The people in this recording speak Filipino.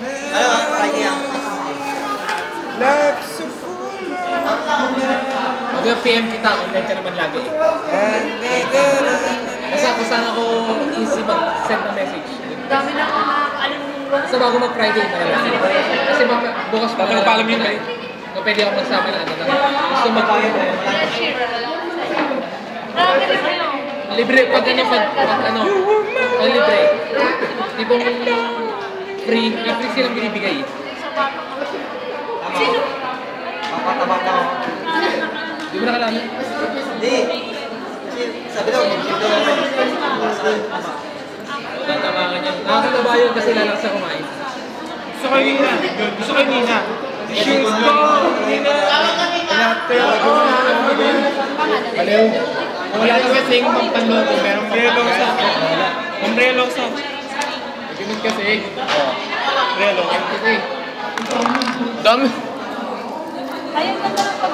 Ano, Friday yan. Love so full. Mag-PM kita, online ka naman lagi. Kasi ako sana ako easy mag-send ng message. Dami na ako nakakaalam ng room. Basta bago mag-Friday na lang. Kasi bukas pa Dapat paalam yun, eh. Kung pwede ako magsama na ano lang. Gusto mag-Friday na lang. Marami libre yun. Libre pag ano, pag libre. Tipong free, may free silang binibigay. Sino? Papatabang na ako. Di mo nakalaman? Hindi. Kasi sabi daw, mag-gym daw ako. Tatabangan yan. Nakakataba yun kasi lalang sa kumain. Gusto kayo Nina. Gusto kayo Nina. Shoes ko. Nina. Baliw. Wala na kasing pampanloko. Merong umbrello sa. Umbrello sa. Ganun kasi. Umbrello. Kasi. Dami. Ayun, ganda ng pag